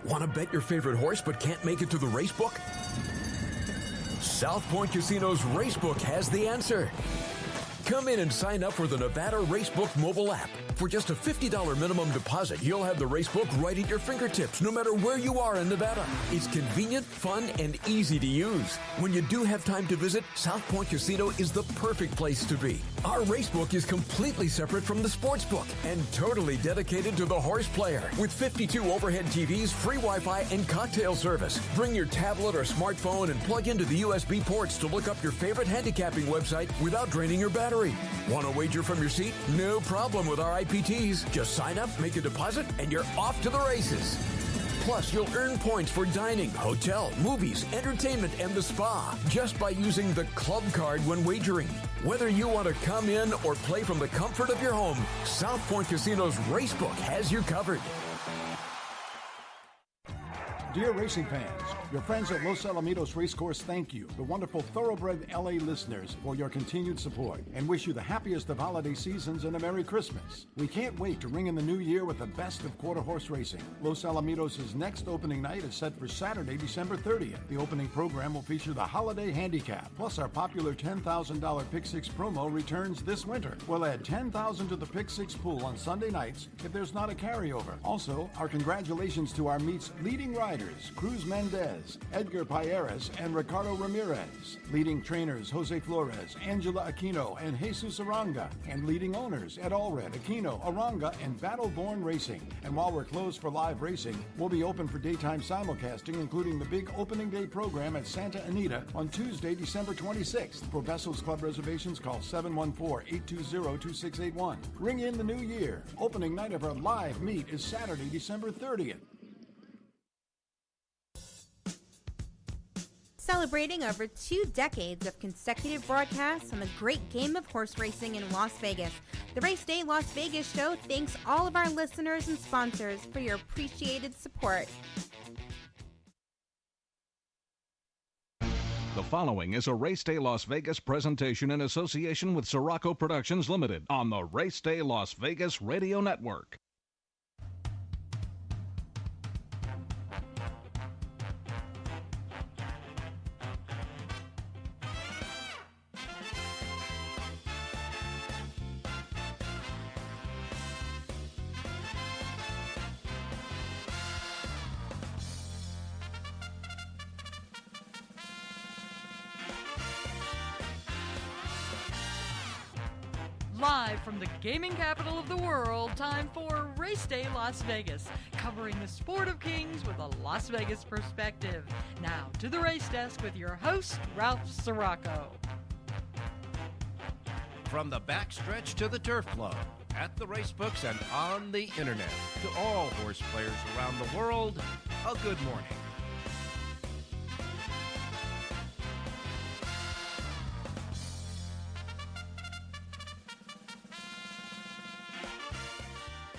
Want to bet your favorite horse but can't make it to the racebook? South Point Casino's Racebook has the answer. Come in and sign up for the Nevada Racebook mobile app. For just a $50 minimum deposit, you'll have the Racebook right at your fingertips, no matter where you are in Nevada. It's convenient, fun, and easy to use. When you do have time to visit, South Point Casino is the perfect place to be. Our Racebook is completely separate from the sportsbook and totally dedicated to the horse player. With 52 overhead TVs, free Wi-Fi, and cocktail service. Bring your tablet or smartphone and plug into the USB ports to look up your favorite handicapping website without draining your battery. Want to wager from your seat? No problem with our IPTs. Just sign up, make a deposit, and you're off to the races. Plus, you'll earn points for dining, hotel, movies, entertainment, and the spa just by using the club card when wagering. Whether you want to come in or play from the comfort of your home, South Point Casino's Racebook has you covered. Dear racing fans, your friends at Los Alamitos Racecourse thank you, the wonderful Thoroughbred LA listeners, for your continued support and wish you the happiest of holiday seasons and a Merry Christmas. We can't wait to ring in the new year with the best of quarter horse racing. Los Alamitos' next opening night is set for Saturday, December 30th. The opening program will feature the Holiday Handicap, plus our popular $10,000 Pick Six promo returns this winter. We'll add $10,000 to the Pick Six pool on Sunday nights if there's not a carryover. Also, our congratulations to our meet's leading riders, Cruz Mendez, Edgar Payeras, and Ricardo Ramirez. Leading trainers Jose Flores, Angela Aquino, and Jesus Aranga. And leading owners Ed Allred, Aquino, Aranga, and Battleborn Racing. And while we're closed for live racing, we'll be open for daytime simulcasting, including the big opening day program at Santa Anita on Tuesday, December 26th. For Vessels Club reservations, call 714-820-2681. Ring in the new year. Opening night of our live meet is Saturday, December 30th. Celebrating over 2 decades of consecutive broadcasts on the great game of horse racing in Las Vegas, the Race Day Las Vegas show thanks all of our listeners and sponsors for your appreciated support. The following is a Race Day Las Vegas presentation in association with Siraco Productions Limited on the Race Day Las Vegas Radio Network. Live from the gaming capital of the world, time for Race Day Las Vegas, covering the sport of kings with a Las Vegas perspective. Now to the race desk with your host, Ralph Siraco. From the backstretch to the turf club, at the racebooks and on the internet, to all horse players around the world, a good morning.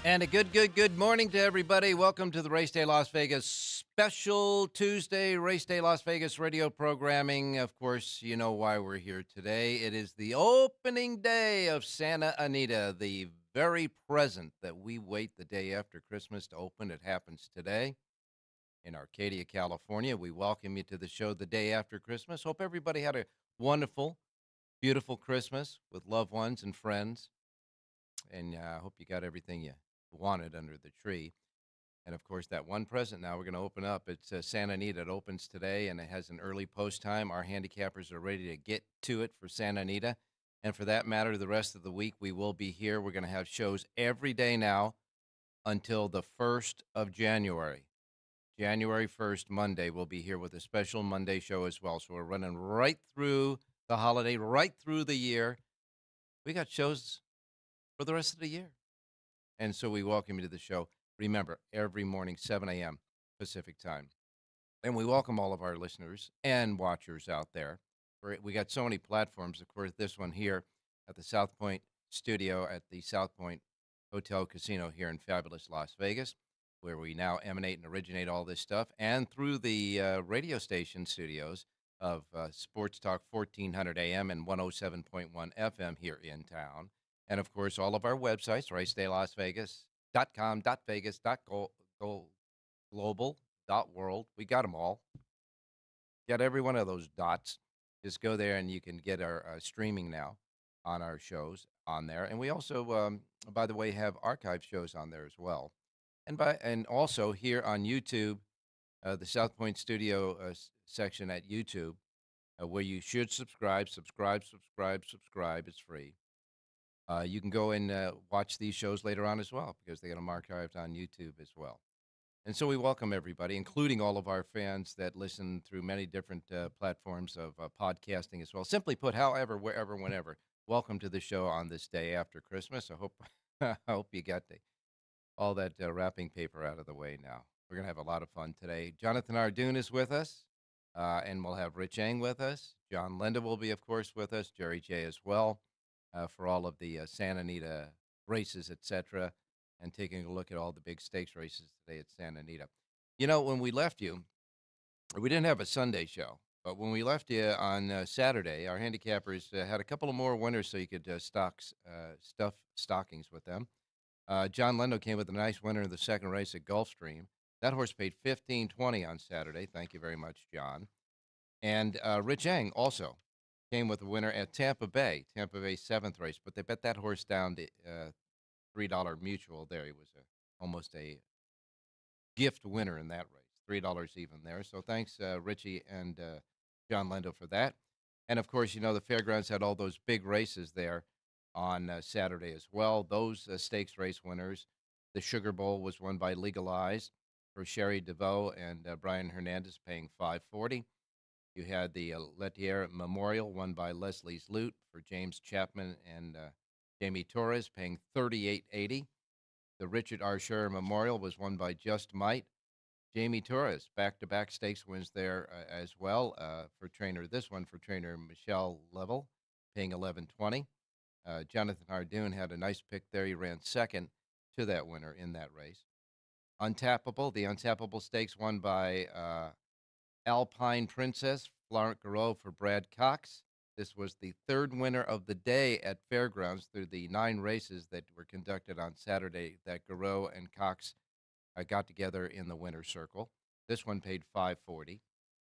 And a good morning to everybody. Welcome to the Race Day Las Vegas special Tuesday Race Day Las Vegas radio programming. Of course, you know why we're here today. It is the opening day of Santa Anita, the very present that we wait the day after Christmas to open. It happens today in Arcadia, California. We welcome you to the show the day after Christmas. Hope everybody had a wonderful, beautiful Christmas with loved ones and friends. And I hope you got everything you wanted under the tree. And of course, that one present now we're going to open up. It's Santa Anita. It opens today, and it has an early post time. Our handicappers are ready to get to it for Santa Anita. And for that matter, the rest of the week, we will be here. We're going to have shows every day now until the 1st of January. January 1st, Monday, we'll be here with a special Monday show as well. So we're running right through the holiday, right through the year. We got shows for the rest of the year. And so we welcome you to the show. Remember, every morning, 7 a.m. Pacific time. And we welcome all of our listeners and watchers out there. We got so many platforms. Of course, this one here at the South Point studio at the South Point Hotel Casino here in fabulous Las Vegas, where we now emanate and originate all this stuff, and through the radio station studios of Sports Talk 1400 AM and 107.1 FM here in town. And, of course, all of our websites, racedaylasvegas.com, .vegas, .global, .world. We got them all. Got every one of those dots. Just go there and you can get our streaming now on our shows on there. And we also, by the way, have archive shows on there as well. And also here on YouTube, the South Point Studio section at YouTube, where you should subscribe. It's free. You can go and watch these shows later on as well because they got them archived on YouTube as well. And so we welcome everybody, including all of our fans that listen through many different platforms of podcasting as well. Simply put, however, wherever, whenever. Welcome to the show on this day after Christmas. I hope I hope you got all that wrapping paper out of the way now. We're going to have a lot of fun today. Jonathan Ardoon is with us, and we'll have Rich Eng with us. John Linda will be, of course, with us. Jerry J as well for all of the Santa Anita races, etc., and taking a look at all the big stakes races today at Santa Anita. You know, when we left you, we didn't have a Sunday show, but when we left you on Saturday, our handicappers had a couple of more winners so you could stuff stockings with them. John Lendo came with a nice winner in the second race at Gulfstream. That horse paid $15.20 on Saturday. Thank you very much, John. And Rich Eng also came with a winner at Tampa Bay 7th race, but they bet that horse down to $3 mutual there. He was almost a gift winner in that race, $3 even there. So thanks, Richie and John Lendo for that. And, of course, you know, the fairgrounds had all those big races there on Saturday as well. Those stakes race winners, the Sugar Bowl was won by Legalized for Sherry DeVoe and Brian Hernandez, paying $5.40. You had the Letier Memorial won by Leslie's Loot for James Chapman and Jamie Torres, paying $38.80. The Richard R. Scherer Memorial was won by Just Might. Jamie Torres, back-to-back stakes wins there as well for trainer. This one for trainer Michelle Level, paying $11.20. Jonathan Hardoon had a nice pick there. He ran second to that winner in that race. Untappable, the Untappable Stakes won by Alpine Princess, Florent Garreau for Brad Cox. This was the third winner of the day at Fairgrounds through the 9 races that were conducted on Saturday that Garreau and Cox got together in the winner's circle. This one paid $5.40.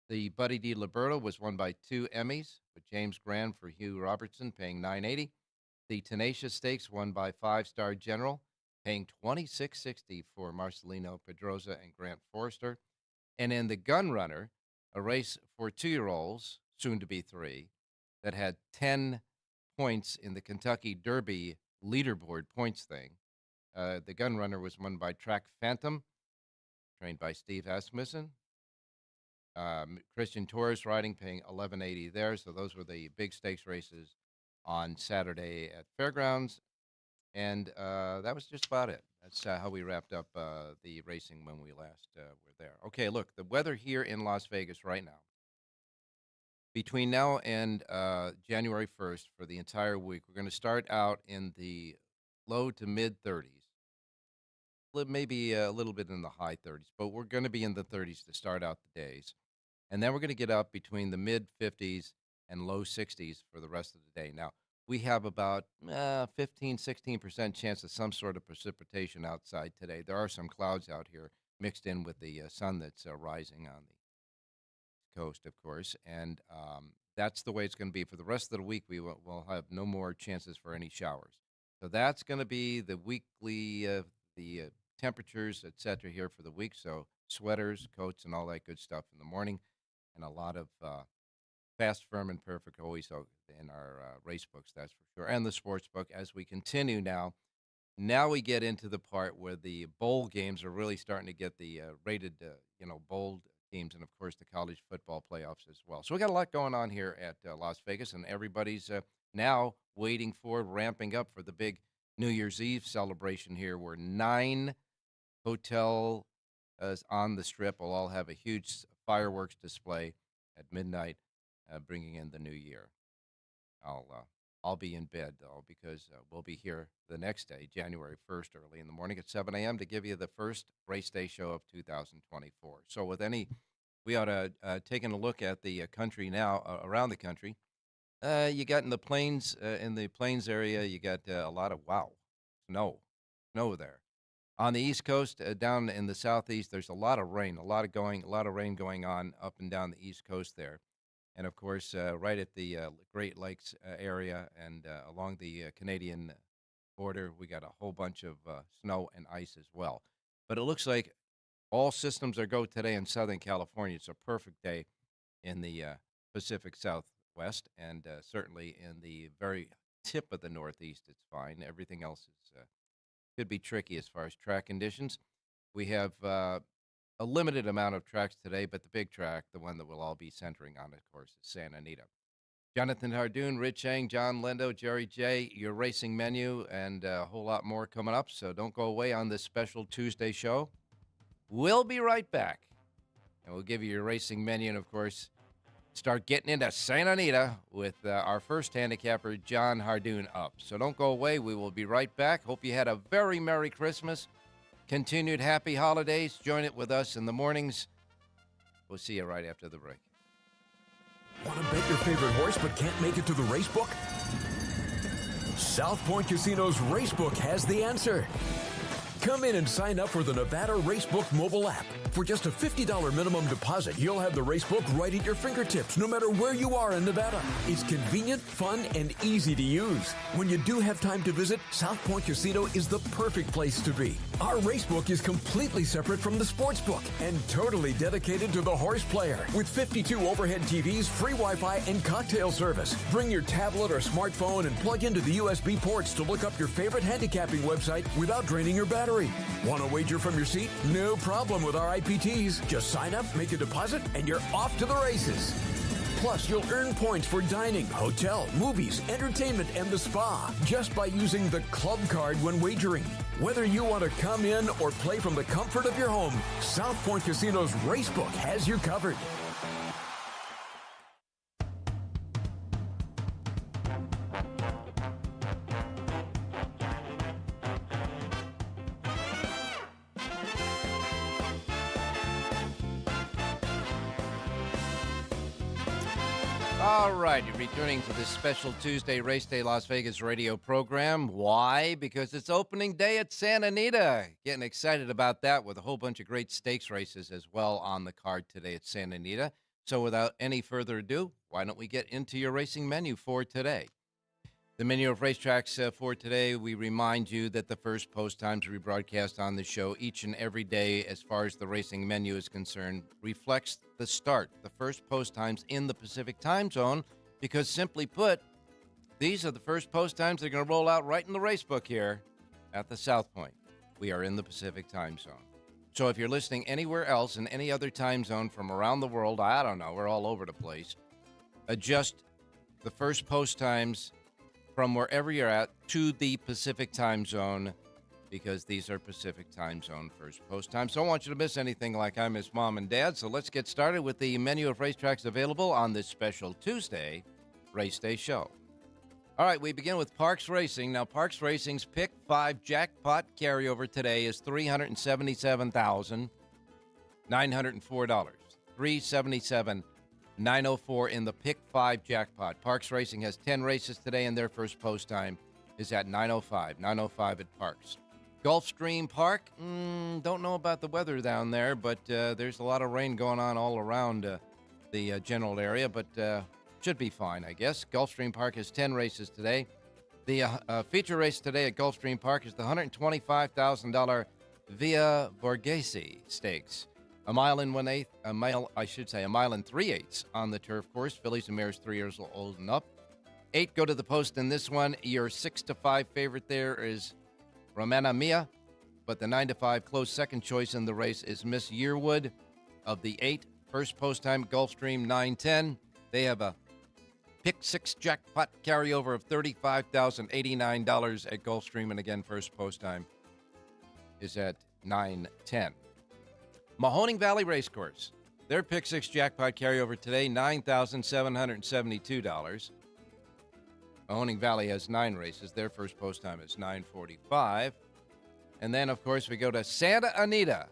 The Buddy D. Liberto was won by 2 Emmys, with James Grand for Hugh Robertson paying $9.80. The Tenacious Stakes won by 5-Star General, paying $26.60 for Marcelino Pedroza and Grant Forrester. And in the Gun Runner, a race for 2-year-olds, soon to be 3, that had 10 points in the Kentucky Derby leaderboard points thing. The Gun Runner was won by Track Phantom, trained by Steve Asmussen. Christian Torres riding, paying $11.80 there. So those were the big stakes races on Saturday at Fairgrounds. And that was just about it. That's how we wrapped up the racing when we last were there. Okay, look, the weather here in Las Vegas right now. Between now and January 1st for the entire week, we're going to start out in the low to mid-30s. Maybe a little bit in the high 30s, but we're going to be in the 30s to start out the days. And then we're going to get up between the mid-50s and low 60s for the rest of the day. Now, we have about 15-16% chance of some sort of precipitation outside today. There are some clouds out here mixed in with the sun that's rising on the coast, of course. And that's the way it's going to be. For the rest of the week, we'll have no more chances for any showers. So that's going to be the weekly, the temperatures, et cetera, here for the week. So sweaters, coats, and all that good stuff in the morning, and a lot of fast, firm, and perfect always in our race books, that's for sure, and the sports book as we continue now. Now we get into the part where the bowl games are really starting to get the rated, bowl teams, and, of course, the college football playoffs as well. So we got a lot going on here at Las Vegas, and everybody's now waiting for, ramping up for the big New Year's Eve celebration here, where 9 hotels on the Strip will all have a huge fireworks display at midnight, bringing in the new year. I'll be in bed, though, because we'll be here the next day, January 1st, early in the morning at 7 a.m. to give you the first race day show of 2024. So we ought to taking a look at the country now, around the country. You got in the plains area, you got a lot of, snow there. On the East Coast, down in the Southeast, there's a lot of rain, a lot of rain going on up and down the East Coast there. And of course, right at the Great Lakes area and along the Canadian border, we got a whole bunch of snow and ice as well. But it looks like all systems are go today in Southern California. It's a perfect day in the Pacific Southwest and certainly in the very tip of the Northeast. It's fine. Everything else is could be tricky as far as track conditions. We have a limited amount of tracks today, but the big track, the one that we'll all be centering on, of course, is Santa Anita. Jonathan Hardoon, Rich Eng, John Lindo, Jerry J., your racing menu, and a whole lot more coming up, so don't go away on this special Tuesday show. We'll be right back, and we'll give you your racing menu, and, of course, start getting into Santa Anita with our first handicapper, John Hardoon, up. So don't go away. We will be right back. Hope you had a very Merry Christmas. Continued happy holidays. Join it with us in the mornings. We'll see you right after the break. Want to bet your favorite horse but can't make it to the racebook? South Point Casino's Racebook has the answer. Come in and sign up for the Nevada Racebook mobile app. For just a $50 minimum deposit, you'll have the racebook right at your fingertips, no matter where you are in Nevada. It's convenient, fun, and easy to use. When you do have time to visit, South Point Casino is the perfect place to be. Our racebook is completely separate from the sportsbook and totally dedicated to the horse player. With 52 overhead TVs, free Wi-Fi, and cocktail service. Bring your tablet or smartphone and plug into the USB ports to look up your favorite handicapping website without draining your battery. Want to wager from your seat? No problem with our IPTs. Just sign up, make a deposit, and you're off to the races. Plus, you'll earn points for dining, hotel, movies, entertainment, and the spa just by using the club card when wagering. Whether you want to come in or play from the comfort of your home, South Point Casino's Racebook has you covered. All right, you're returning to this special Tuesday Race Day Las Vegas radio program. Why? Because it's opening day at Santa Anita. Getting excited about that with a whole bunch of great stakes races as well on the card today at Santa Anita. So without any further ado, why don't we get into your racing menu for today? The menu of racetracks for today, we remind you that the first post times we broadcast on the show each and every day as far as the racing menu is concerned reflects the start, the first post times in the Pacific time zone, because simply put, these are the first post times they're going to roll out right in the racebook here at the South Point. We are in the Pacific time zone. So if you're listening anywhere else in any other time zone from around the world, I don't know, we're all over the place, adjust the first post times from wherever you're at to the Pacific time zone, because these are Pacific time zone first post times. So I don't want you to miss anything like I miss Mom and Dad. So let's get started with the menu of racetracks available on this special Tuesday Race Day show. All right, we begin with Parks Racing. Now, Parks Racing's Pick 5 jackpot carryover today is $377,904. $377,904 in the Pick 5 jackpot. Parks Racing has 10 races today, and their first post time is at 9:05 at Parks. Gulfstream Park, don't know about the weather down there, but there's a lot of rain going on all around the general area, but should be fine, I guess. Gulfstream Park has 10 races today. The feature race today at Gulfstream Park is the $125,000 Via Borghese Stakes. A mile and 3/8 on the turf course. Fillies and mares 3 years old and up. 8 go to the post in this one. Your 6-5 favorite there is Romana Mia, but the 9-5 close second choice in the race is Miss Yearwood. Of the 8, first post time Gulfstream 9:10. They have a Pick 6 jackpot carryover of $35,089 at Gulfstream, and again, first post time is at 9:10. Mahoning Valley Racecourse. Their Pick 6 jackpot carryover today, $9,772. Mahoning Valley has 9 races. Their first post time is 9:45. And then, of course, we go to Santa Anita,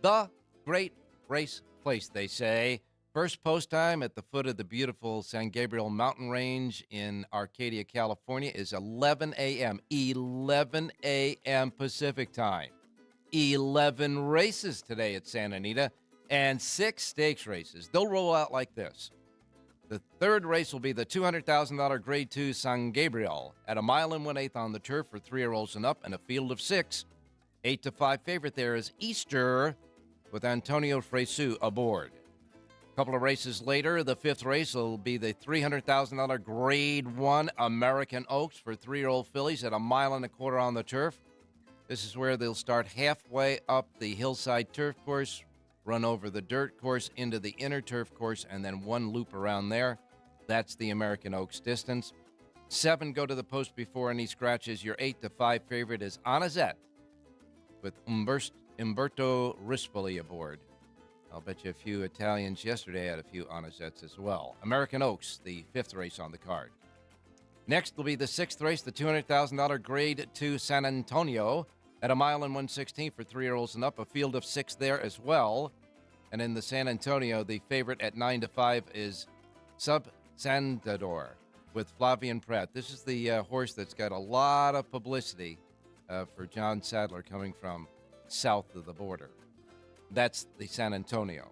the great race place, they say. First post time at the foot of the beautiful San Gabriel Mountain Range in Arcadia, California is 11 a.m. 11 a.m. Pacific time. 11 races today at Santa Anita and 6 stakes races. They'll roll out like this. The third race will be the $200,000 Grade 2 San Gabriel at a mile and 1/8 on the turf for 3-year-olds and up and a field of 6. 8-5 favorite there is Easter with Antonio Fresu aboard. A couple of races later, the fifth race will be the $300,000 Grade 1 American Oaks for 3-year-old fillies at a mile and 1/4 on the turf. This is where they'll start halfway up the hillside turf course, run over the dirt course into the inner turf course, and then one loop around there. That's the American Oaks distance. 7 go to the post before any scratches. Your 8-5 favorite is Anazet with Umberto Rispoli aboard. I'll bet you a few Italians yesterday had a few Anazets as well. American Oaks, the fifth race on the card. Next will be the sixth race, the $200,000 Grade 2 San Antonio at a mile and 1/16 for 3-year-olds and up, a field of 6 there as well. And in the San Antonio, the favorite at 9-5 is Subsandador with Flavian Pratt. This is the horse that's got a lot of publicity for John Sadler coming from south of the border. That's the San Antonio.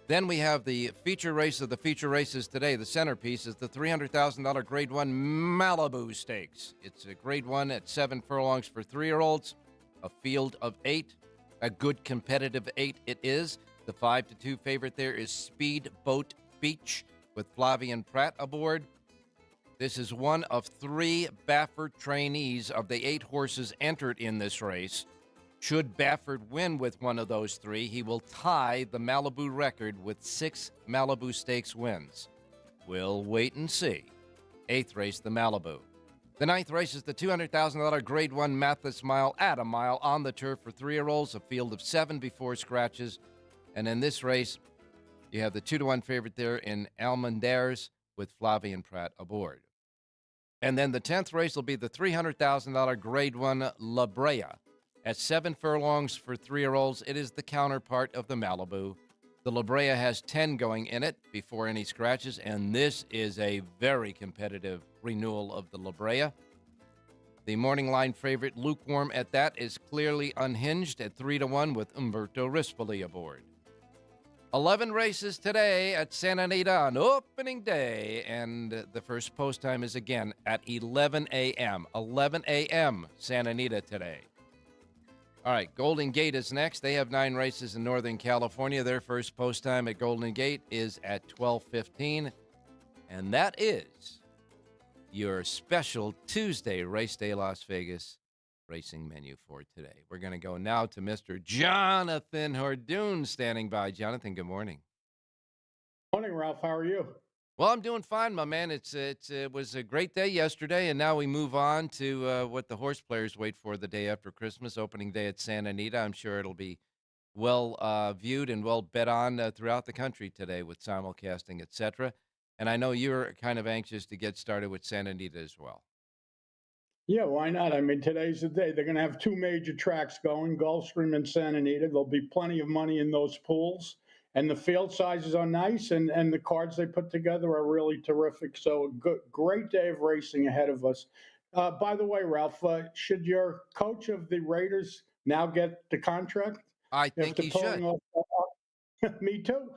Then we have the feature race of the feature races today. The centerpiece is the $300,000 Grade 1 Malibu Stakes. It's a Grade 1 at 7 furlongs for 3-year-olds, a field of 8, a good competitive 8 it is. The 5-2 favorite there is Speedboat Beach with Flavian Pratt aboard. This is one of 3 Baffert trainees of the 8 horses entered in this race. Should Baffert win with one of those 3, he will tie the Malibu record with 6 Malibu Stakes wins. We'll wait and see. 8th race, the Malibu. The 9th race is the $200,000 Grade 1 Mathis Mile at a mile on the turf for 3-year-olds, a field of 7 before scratches. And in this race, you have the 2-1 favorite there in Almendares with Flavian Pratt aboard. And then the 10th race will be the $300,000 Grade 1 La Brea. At 7 furlongs for 3-year-olds, it is the counterpart of the Malibu. The La Brea has 10 going in it before any scratches, and this is a very competitive renewal of the La Brea. The morning line favorite, lukewarm at that, is clearly unhinged at 3-1 with Umberto Rispoli aboard. 11 races today at Santa Anita on opening day, and the first post time is again at 11 a.m. 11 a.m. Santa Anita today. All right, Golden Gate is next. They have 9 races in Northern California. Their first post time at Golden Gate is at 12:15, and that is your special Tuesday Race Day Las Vegas racing menu for today. We're going to go now to Mr. Jonathan Hordoon standing by. Jonathan, good morning. Morning, Ralph. How are you? Well, I'm doing fine, my man. It was a great day yesterday, and now we move on to what the horse players wait for the day after Christmas, opening day at Santa Anita. I'm sure it'll be well viewed and well bet on throughout the country today with simulcasting, etc. And I know you're kind of anxious to get started with Santa Anita as well. Yeah, why not? I mean, today's the day. They're going to have 2 major tracks going, Gulfstream and Santa Anita. There'll be plenty of money in those pools. And the field sizes are nice, and the cards they put together are really terrific. So a great day of racing ahead of us. By the way, Ralph, should your coach of the Raiders now get the contract? I think he should. Me too.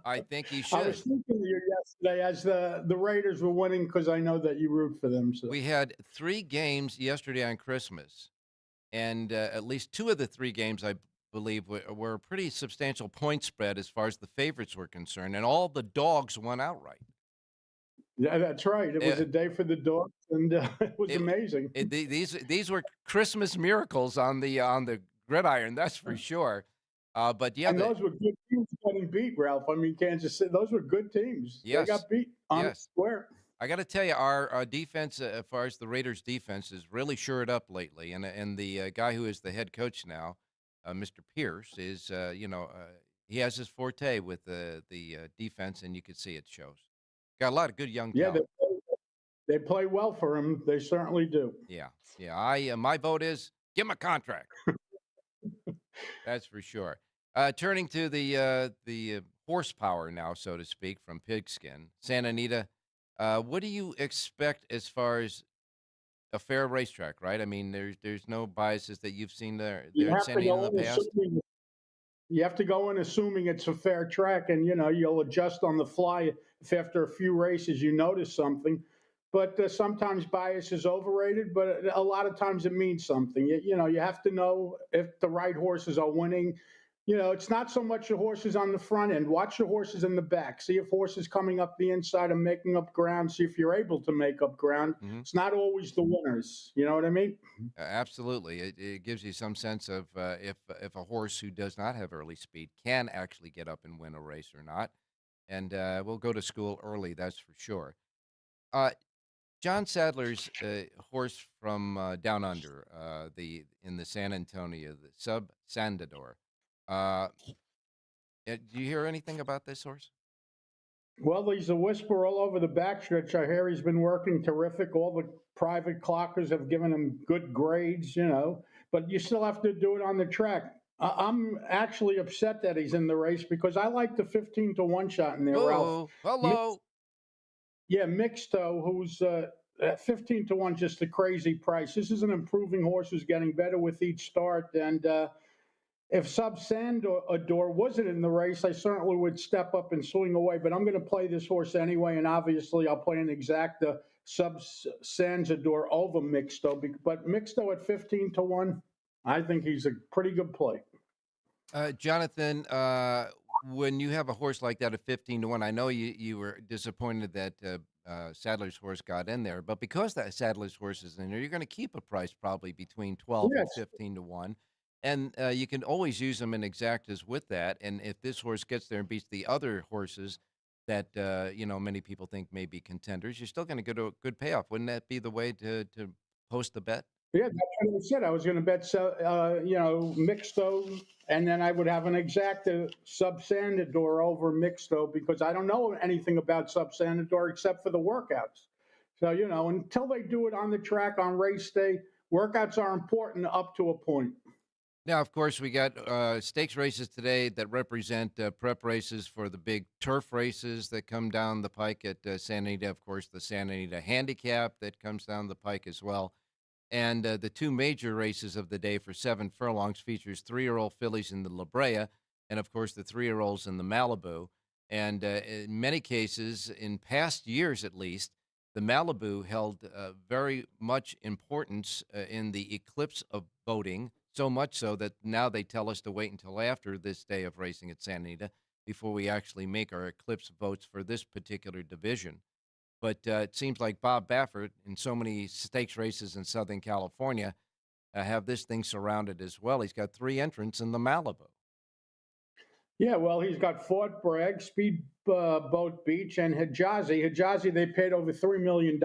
I think he should. I was thinking of you yesterday as the Raiders were winning because I know that you root for them. So. We had 3 games yesterday on Christmas, and at least 2 of the 3 games, I believe, were a pretty substantial point spread as far as the favorites were concerned, and all the dogs won outright. Yeah, that's right. It was a day for the dogs, and it was amazing. These were Christmas miracles on the gridiron, that's for sure. But yeah, and those were good teams getting beat, Ralph. I mean, Kansas City, those were good teams. Yes. They got beat on square. I got to tell you, our defense, as far as the Raiders' defense, is really shored up lately. And the guy who is the head coach now, Mr. Pierce, is he has his forte with the defense, and you can see it shows. Got a lot of good young talent. They play well for him. They certainly do. Yeah. My vote is give him a contract. That's for sure. Turning to the horsepower now, so to speak, from Pigskin, Santa Anita. What do you expect as far as a fair racetrack, right? I mean, there's no biases that you've seen You there at have San to Diego in go the in past. assuming you have to go in assuming it's a fair track, and you'll adjust on the fly if after a few races you notice something. But sometimes bias is overrated, but a lot of times it means something. You have to know if the right horses are winning. It's not so much the horses on the front end. Watch the horses in the back. See if horses coming up the inside are making up ground. See if you're able to make up ground. Hmm. It's not always the winners. You know what I mean? Absolutely, it gives you some sense of if a horse who does not have early speed can actually get up and win a race or not. And we'll go to school early, that's for sure. Uh, John Sadler's horse from down under, the in the San Antonio, the Sub Sandador. Uh, do you hear anything about this horse? Well, he's a whisper all over the backstretch. I hear he's been working terrific. All the private clockers have given him good grades, but you still have to do it on the track. I'm actually upset that he's in the race because I like the 15-1 shot in there, Ralph. Oh, hello. Yeah, Mixto, who's at 15-1, just a crazy price. This is an improving horse who's getting better with each start. And if Sub Sandador wasn't in the race, I certainly would step up and swing away. But I'm going to play this horse anyway, and obviously I'll play an exacta Sub Sandador over Mixto. But Mixto at 15-1, I think he's a pretty good play. Jonathan, when you have a horse like that at 15-1, I know you were disappointed that Sadler's horse got in there, but because that Sadler's horse is in there, you're going to keep a price probably between 12 Yes. and 15-1. And you can always use them in exactas with that. And if this horse gets there and beats the other horses that many people think may be contenders, you're still going to get a good payoff. Wouldn't that be the way to post the bet? Yeah, that's what I said. I was going to bet, Mixto, and then I would have an exacta Sub Sandador over Mixto because I don't know anything about Sub Sandador except for the workouts. So, until they do it on the track on race day, workouts are important up to a point. Now, of course, we got stakes races today that represent prep races for the big turf races that come down the pike at Santa Anita. Of course, the Santa Anita Handicap that comes down the pike as well. And the two major races of the day for 7 furlongs features 3-year-old fillies in the La Brea and, of course, the 3-year-olds in the Malibu. And in many cases, in past years at least, the Malibu held very much importance in the eclipse of voting, so much so that now they tell us to wait until after this day of racing at Santa Anita before we actually make our eclipse votes for this particular division. But it seems like Bob Baffert, in so many stakes races in Southern California, have this thing surrounded as well. He's got 3 entrants in the Malibu. Yeah, well, he's got Fort Bragg, Speedboat Beach, and Hijazi. Hijazi, they paid over $3 million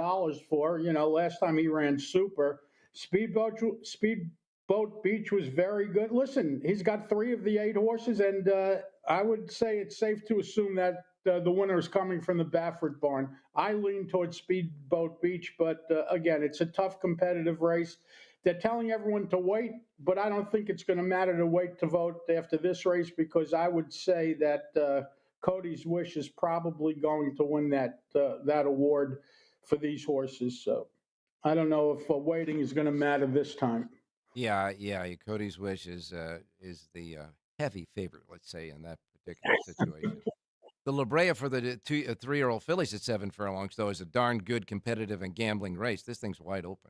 for. Last time he ran super. Speedboat Beach was very good. Listen, he's got 3 of the 8 horses, and I would say it's safe to assume that the winner is coming from the Baffert barn. I lean towards Speedboat Beach, but again, it's a tough competitive race. They're telling everyone to wait, but I don't think it's going to matter to wait to vote after this race because I would say that Cody's Wish is probably going to win that award for these horses. So I don't know if waiting is going to matter this time. Yeah. Cody's Wish is the heavy favorite, let's say, in that particular situation. The La Brea for the 3-year-old fillies at 7 furlongs, though, is a darn good competitive and gambling race. This thing's wide open.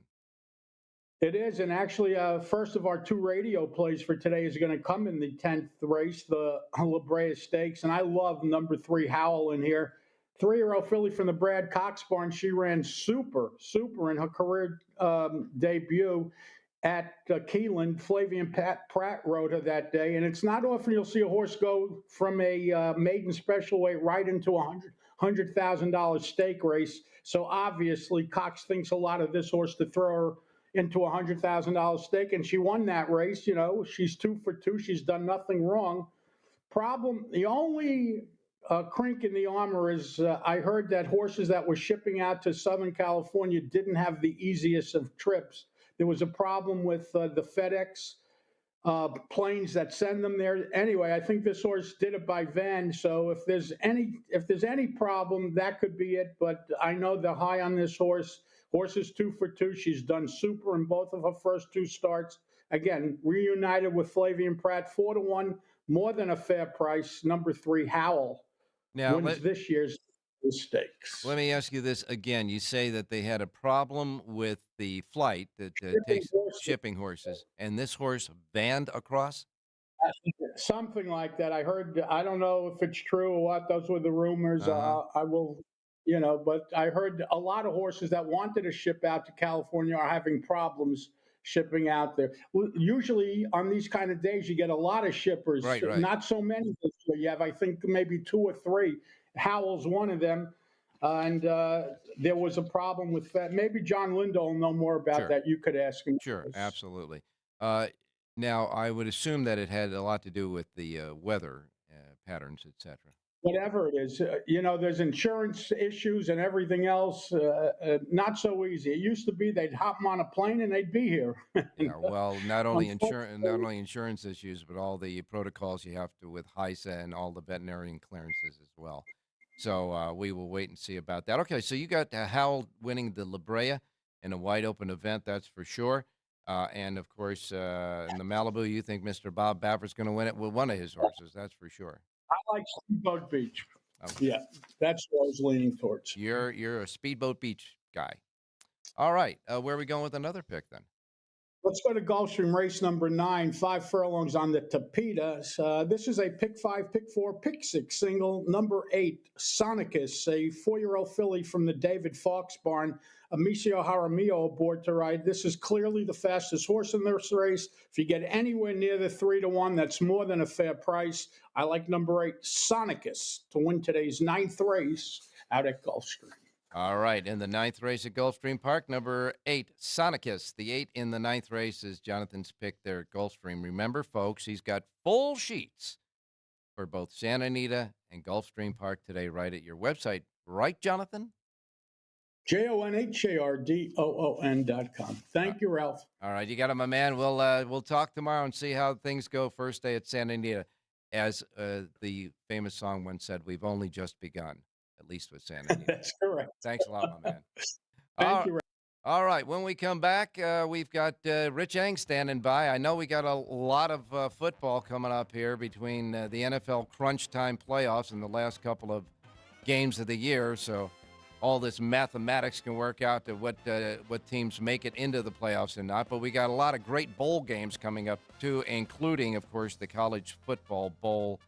It is, and actually, first of our 2 radio plays for today is going to come in the 10th race, the La Brea Stakes, and I love number 3 Howell in here. 3-year-old filly from the Brad Cox barn. She ran super in her career debut at Keeneland. Flavian Pratt rode her that day, and it's not often you'll see a horse go from a maiden special weight right into a $100,000 stake race. So obviously, Cox thinks a lot of this horse to throw her into a $100,000 stake, and she won that race. She's 2 for 2. She's done nothing wrong. The only crink in the armor is I heard that horses that were shipping out to Southern California didn't have the easiest of trips. There was a problem with the FedEx planes that send them there. Anyway, I think this horse did it by van. So if there's any problem, that could be it. But I know they're high on this horse. Horses 2 for 2. She's done super in both of her first 2 starts. Again, reunited with Flavian Pratt, 4-1, more than a fair price. Number 3, Howl, wins this year's stakes. Let me ask you this again. You say that they had a problem with the flight that takes shipping horses, and this horse banned across? Something like that. I heard, I don't know if it's true or what. Those were the rumors. I will, but I heard a lot of horses that wanted to ship out to California are having problems shipping out there. Usually on these kind of days, you get a lot of shippers. Right. Not so many this year. You have, I think, maybe 2 or 3. Howell's one of them. And there was a problem with that. Maybe John Lindo will know more about that. You could ask him. Sure, absolutely. Now, I would assume that it had a lot to do with the weather patterns, etc. Whatever it is, there's insurance issues and everything else. Not so easy. It used to be they'd hop on a plane and they'd be here. Yeah, well, not only insurance issues, but all the protocols you have to with HISA and all the veterinarian clearances as well. So we will wait and see about that. Okay, so you got Howell winning the La Brea in a wide open event, that's for sure. And of course, in the Malibu, you think Mr. Bob Baffert's going to win it with one of his horses, that's for sure. I like Speedboat Beach. Okay. Yeah, that's what I was leaning towards. You're a Speedboat Beach guy. All right, where are we going with another pick then? Let's go to Gulfstream race number 9, 5 furlongs on the Tapitas. This is a pick 5, pick 4, pick 6 single. Number 8, Sonicus, a 4-year-old filly from the David Fawkes barn. Amicio Jaramillo aboard to ride. This is clearly the fastest horse in this race. If you get anywhere near the 3-1, that's more than a fair price. I like number 8, Sonicus, to win today's 9th race out at Gulfstream. All right, in the 9th race at Gulfstream Park, number 8, Sonicus. The 8 in the 9th race is Jonathan's pick there at Gulfstream. Remember, folks, he's got full sheets for both Santa Anita and Gulfstream Park today right at your website. Right, Jonathan? JONHARDOON.com. Thank you, Ralph. All right, you got it, my man. We'll talk tomorrow and see how things go first day at Santa Anita. As the famous song once said, we've only just begun. At least with Santa Anita. That's correct. Thanks a lot, my man. Thank you. All right. When we come back, we've got Rich Eng standing by. I know we got a lot of football coming up here between the NFL crunch time playoffs and the last couple of games of the year. So all this mathematics can work out to what teams make it into the playoffs and not. But we got a lot of great bowl games coming up, too, including, of course, the College Football Bowl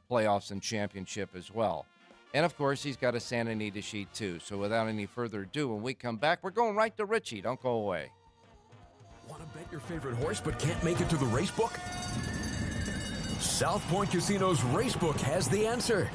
playoffs and championship as well. And, of course, he's got a Santa Anita sheet, too. So without any further ado, when we come back, we're going right to Richie. Don't go away. Want to bet your favorite horse but can't make it to the racebook? South Point Casino's Racebook has the answer.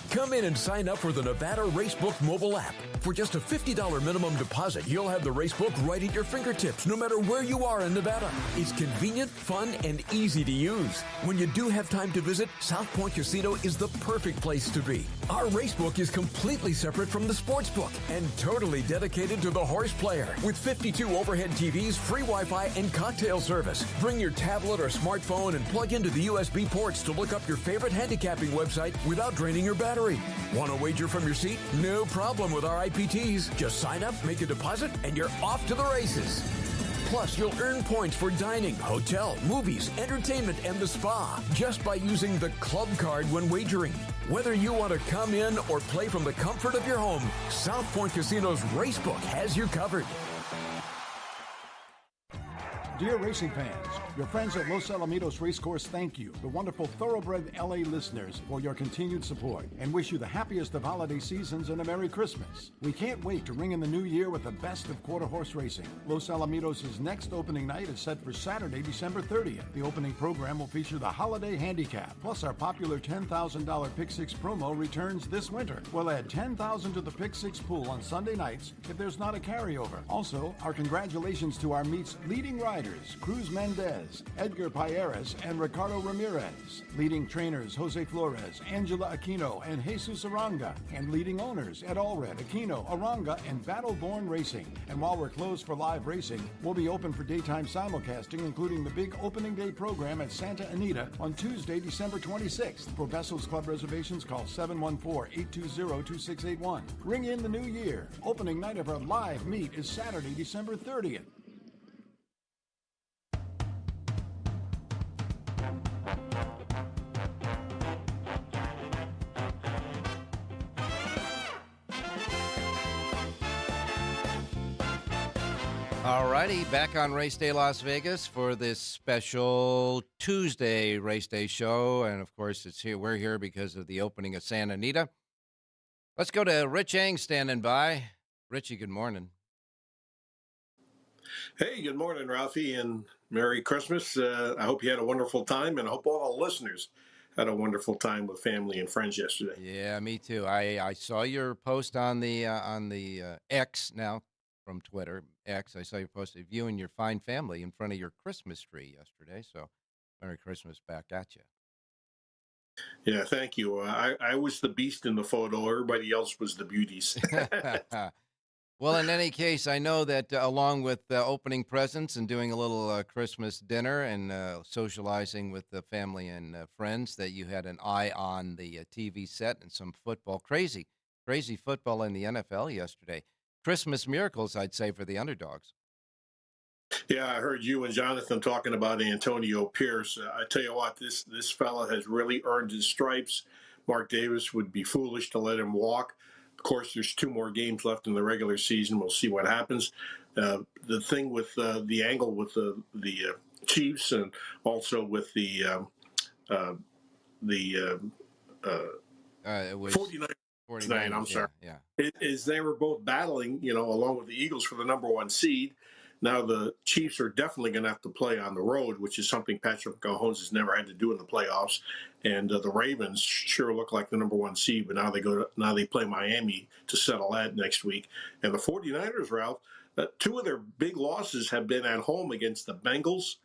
Come in and sign up for the Nevada Racebook mobile app. For just a $50 minimum deposit, you'll have the Racebook right at your fingertips, no matter where you are in Nevada. It's convenient, fun, and easy to use. When you do have time to visit, South Point Casino is the perfect place to be. Our Racebook is completely separate from the sportsbook and totally dedicated to the horse player. With 52 overhead TVs, free Wi-Fi, and cocktail service. Bring your tablet or smartphone and plug into the USB ports to look up your favorite handicapping website without draining your battery. Want to wager from your seat? No problem with our IPTs. Just sign up, make a deposit, and you're off to the races. Plus, you'll earn points for dining, hotel, movies, entertainment, and the spa just by using the club card when wagering. Whether you want to come in or play from the comfort of your home, South Point Casino's Racebook has you covered. Dear racing fans, your friends at Los Alamitos Racecourse thank you, the wonderful Thoroughbred LA listeners, for your continued support and wish you the happiest of holiday seasons and a Merry Christmas. We can't wait to ring in the new year with the best of quarter horse racing. Los Alamitos' next opening night is set for Saturday, December 30th. The opening program will feature the Holiday Handicap, plus our popular $10,000 Pick 6 promo returns this winter. We'll add $10,000 to the Pick 6 pool on Sunday nights if there's not a carryover. Also, our congratulations to our meet's leading riders, Cruz Mendez, Lopez, Edgar Payeras, and Ricardo Ramirez. Leading trainers Jose Flores, Angela Aquino, and Jesus Aranga. And leading owners Ed Allred, Aquino, Aranga, and Battleborn Racing. And while we're closed for live racing, we'll be open for daytime simulcasting, including the big opening day program at Santa Anita on Tuesday, December 26th. For Vessels Club reservations, call 714-820-2681. Ring in the new year. Opening night of our live meet is Saturday, December 30th. All righty, back on Race Day Las Vegas for this special Tuesday Race Day show. And, of course, we're here because of the opening of Santa Anita. Let's go to Rich Eng standing by. Richie, good morning. Hey, good morning, Ralphie, and Merry Christmas. I hope you had a wonderful time, and I hope all the listeners had a wonderful time with family and friends yesterday. Yeah, me too. I saw your post on the X now from Twitter. X. I saw your post of you and your fine family in front of your Christmas tree yesterday. So, Merry Christmas back at you. Yeah, thank you. I was the beast in the photo. Everybody else was the beauties. Well, in any case, I know that along with opening presents and doing a little Christmas dinner and socializing with the family and friends, that you had an eye on the TV set and some football. Crazy football in the NFL yesterday. Christmas miracles, I'd say, for the underdogs. Yeah, I heard you and Jonathan talking about Antonio Pierce. I tell you what, this fella has really earned his stripes. Mark Davis would be foolish to let him walk. Of course, there's 2 more games left in the regular season. We'll see what happens. The thing with the angle with the Chiefs and also with the 49ers. 49, I'm sorry. Yeah. Is they were both battling, along with the Eagles for the number 1 seed. Now the Chiefs are definitely going to have to play on the road, which is something Patrick Mahomes has never had to do in the playoffs. And the Ravens sure look like the number 1 seed, but now they play Miami to settle that next week. And the 49ers, Ralph, 2 of their big losses have been at home against the Bengals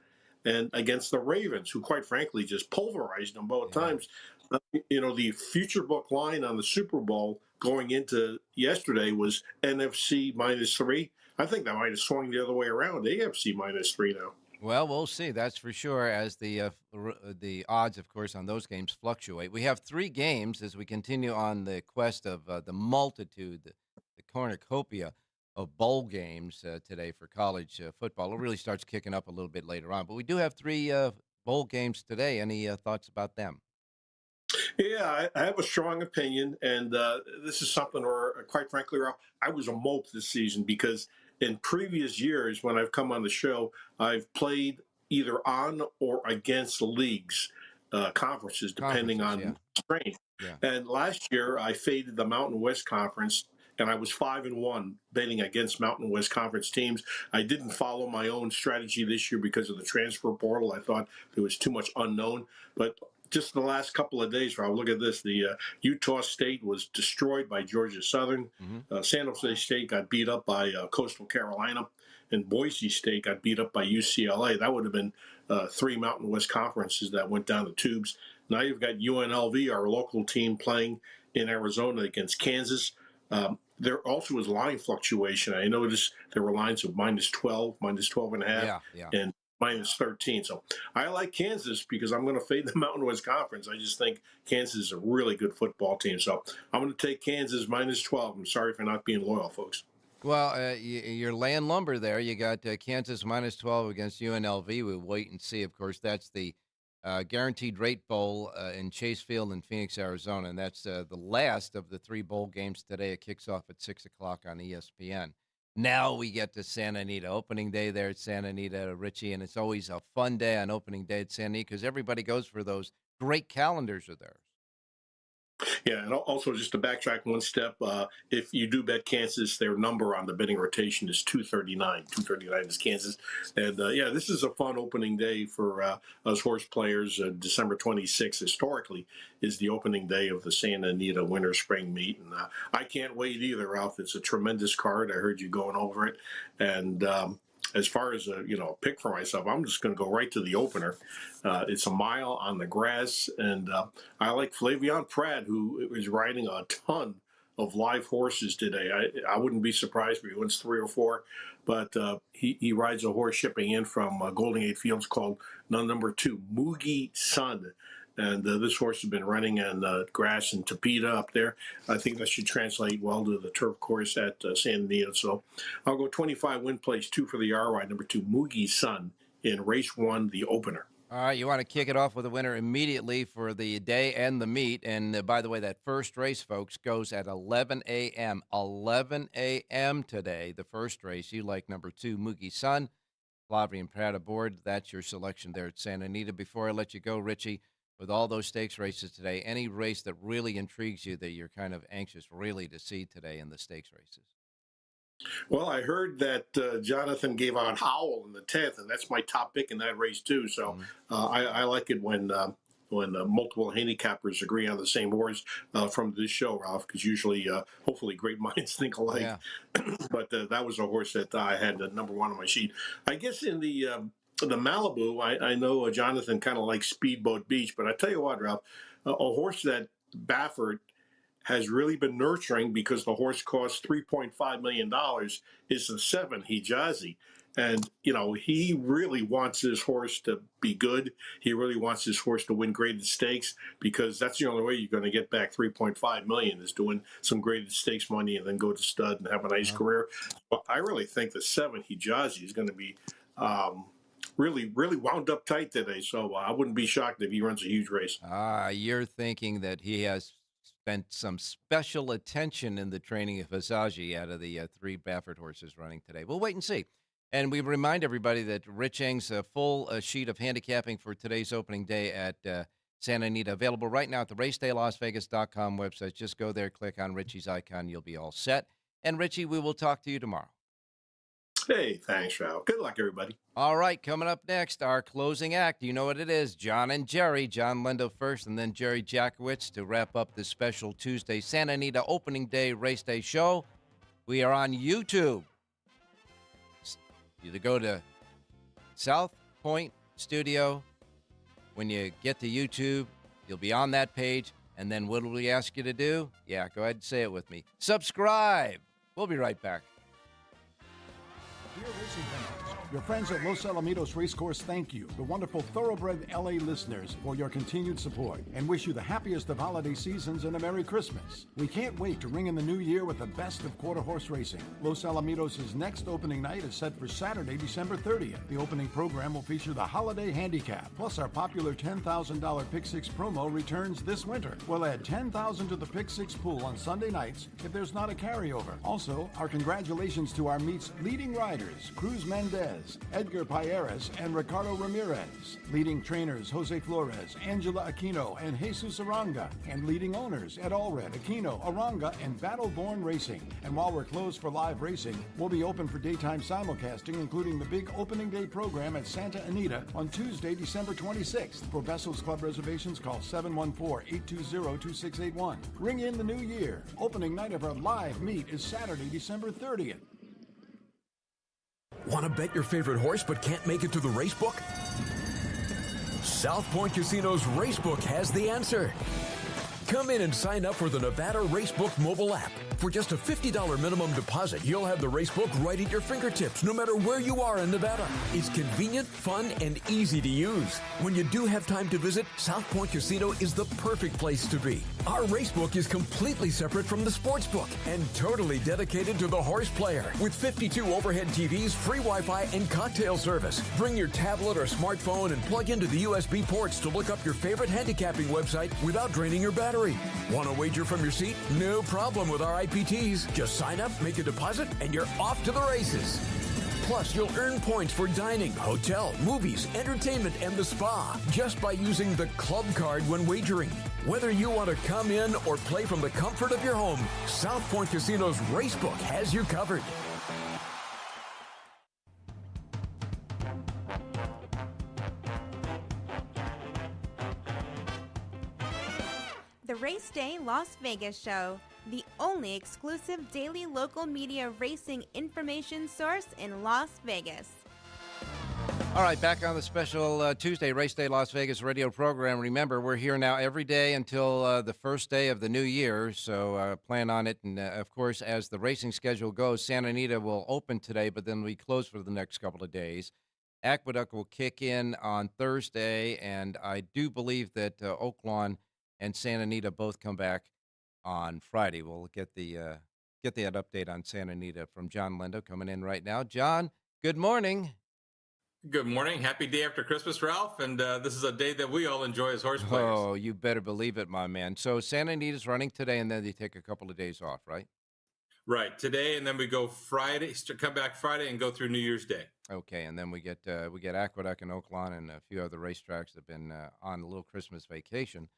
and against the Ravens, who quite frankly just pulverized them both times. The future book line on the Super Bowl going into yesterday was NFC -3. I think that might have swung the other way around. AFC -3 now. Well, we'll see. That's for sure. As the odds, of course, on those games fluctuate. We have 3 games as we continue on the quest of the multitude, the cornucopia of bowl games today for college football. It really starts kicking up a little bit later on, but we do have 3 bowl games today. Any thoughts about them? Yeah, I have a strong opinion, and this is something where, quite frankly, Ralph, I was a mope this season because in previous years when I've come on the show, I've played either on or against leagues, conferences, depending on strength. Yeah. And last year, I faded the Mountain West Conference, and I was 5-1 betting against Mountain West Conference teams. I didn't follow my own strategy this year because of the transfer portal. I thought there was too much unknown, but just the last couple of days, Rob, look at this. The Utah State was destroyed by Georgia Southern. San Jose State got beat up by Coastal Carolina. And Boise State got beat up by UCLA. That would have been 3 Mountain West conferences that went down the tubes. Now you've got UNLV, our local team, playing in Arizona against Kansas. There also was line fluctuation. I noticed there were lines of -12, -12.5, and -13. So I like Kansas because I'm going to fade the Mountain West Conference. I just think Kansas is a really good football team. So I'm going to take Kansas -12. I'm sorry for not being loyal, folks. Well, you're laying lumber there. You got Kansas -12 against UNLV. We'll wait and see. Of course, that's the Guaranteed Rate Bowl in Chase Field in Phoenix, Arizona. And that's the last of the 3 bowl games today. It kicks off at 6 o'clock on ESPN. Now we get to Santa Anita, opening day there at Santa Anita, Richie, and it's always a fun day on opening day at Santa Anita because everybody goes for those great calendars of theirs. Yeah, and also just to backtrack one step, if you do bet Kansas, their number on the betting rotation is 239. 239 is Kansas. And, this is a fun opening day for us horse players. December 26th, historically, is the opening day of the Santa Anita Winter Spring Meet. And I can't wait either, Ralph. It's a tremendous card. I heard you going over it. And as far as a pick for myself, I'm just going to go right to the opener. It's a mile on the grass, and I like Flavion Pratt, who is riding a ton of live horses today. I wouldn't be surprised if he wins 3 or 4, but he rides a horse shipping in from Golden Gate Fields called number 2, Moogie Sun. And this horse has been running on grass in Topeka up there. I think that should translate well to the turf course at Santa Anita. So I'll go 25 win place 2 for the RY, number 2, Moogie Sun, in race 1, the opener. All right, you want to kick it off with a winner immediately for the day and the meet. And by the way, that first race, folks, goes at 11 a.m. 11 a.m. today, the first race. You like number 2, Moogie Sun. Flavion Pratt aboard. That's your selection there at Santa Anita. Before I let you go, Richie, with all those stakes races today, any race that really intrigues you that you're kind of anxious really to see today in the stakes races? Well, I heard that Jonathan gave out Howell in the 10th, and that's my top pick in that race too. So I like it when multiple handicappers agree on the same horse from this show, Ralph, because usually, hopefully, great minds think alike. Yeah. But that was a horse that I had number 1 on my sheet. I guess in the Malibu, I know Jonathan kind of likes Speedboat Beach, but I tell you what, Ralph, a horse that Baffert has really been nurturing because the horse costs $3.5 million is the 7, Hijazi. And, he really wants this horse to be good. He really wants this horse to win graded stakes because that's the only way you're going to get back $3.5 million is to win some graded stakes money and then go to stud and have a nice career. But I really think the 7, Hijazi, is going to be really wound up tight today. So I wouldn't be shocked if he runs a huge race. You're thinking that he has spent some special attention in the training of Hijazi out of the 3 Baffert horses running today. We'll wait and see. And we remind everybody that Rich Eng's full sheet of handicapping for today's opening day at Santa Anita available right now at the racedaylasvegas.com website. Just go there, click on Richie's icon. You'll be all set. And, Richie, we will talk to you tomorrow. Hey, thanks, Ralph. Good luck, everybody. All right, coming up next, our closing act. You know what it is. John and Jerry. John Lindo first, and then Jerry Jackowitz to wrap up this special Tuesday Santa Anita opening day race day show. We are on YouTube. You go to South Point Studio. When you get to YouTube, you'll be on that page. And then what will we ask you to do? Yeah, go ahead and say it with me. Subscribe. We'll be right back. Dear racing fans, your friends at Los Alamitos Racecourse thank you, the wonderful Thoroughbred LA listeners, for your continued support and wish you the happiest of holiday seasons and a Merry Christmas. We can't wait to ring in the new year with the best of quarter horse racing. Los Alamitos' next opening night is set for Saturday, December 30th. The opening program will feature the Holiday Handicap, plus our popular $10,000 Pick 6 promo returns this winter. We'll add $10,000 to the Pick 6 pool on Sunday nights if there's not a carryover. Also, our congratulations to our meet's leading riders, Cruz Mendez, Edgar Payeras, and Ricardo Ramirez. Leading trainers Jose Flores, Angela Aquino, and Jesus Aranga. And leading owners Ed Allred, Aquino, Aranga, and Battleborn Racing. And while we're closed for live racing, we'll be open for daytime simulcasting, including the big opening day program at Santa Anita on Tuesday, December 26th. For Vessels Club reservations, call 714-820-2681. Ring in the new year. Opening night of our live meet is Saturday, December 30th. Want to bet your favorite horse but can't make it to the racebook? South Point Casino's Racebook has the answer. Come in and sign up for the Nevada Racebook mobile app. For just a $50 minimum deposit, you'll have the racebook right at your fingertips, no matter where you are in Nevada. It's convenient, fun, and easy to use. When you do have time to visit, South Point Casino is the perfect place to be. Our racebook is completely separate from the sportsbook and totally dedicated to the horse player. With 52 overhead TVs, free Wi-Fi, and cocktail service. Bring your tablet or smartphone and plug into the USB ports to look up your favorite handicapping website without draining your battery. Want to wager from your seat? No problem with our IPTs. Just sign up, make a deposit, and you're off to the races. Plus, you'll earn points for dining, hotel, movies, entertainment, and the spa just by using the club card when wagering. Whether you want to come in or play from the comfort of your home, South Point Casino's Racebook has you covered. The Race Day Las Vegas Show, the only exclusive daily local media racing information source in Las Vegas. All right, back on the special Tuesday Race Day Las Vegas radio program. Remember, we're here now every day until the first day of the new year, so plan on it. And, of course, as the racing schedule goes, Santa Anita will open today, but then we close for the next couple of days. Aqueduct will kick in on Thursday, and I do believe that Oaklawn and Santa Anita both come back on Friday. We'll get that update on Santa Anita from John Lindo coming in right now. John, good morning. Good morning. Happy day after Christmas, Ralph. And this is a day that we all enjoy as horse players. Oh, you better believe it, my man. So Santa Anita's running today, and then they take a couple of days off, right? Right. Today, and then we go Friday, come back Friday and go through New Year's Day. Okay, and then we get Aqueduct and Oaklawn and a few other racetracks that have been on a little Christmas vacation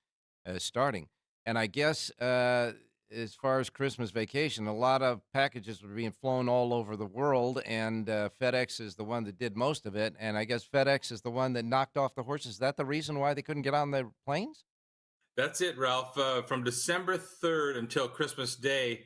starting. And I guess as far as Christmas vacation, a lot of packages were being flown all over the world, and FedEx is the one that did most of it. And I guess FedEx is the one that knocked off the horses. Is that the reason why they couldn't get on the planes? That's it, Ralph. From December 3rd until Christmas Day,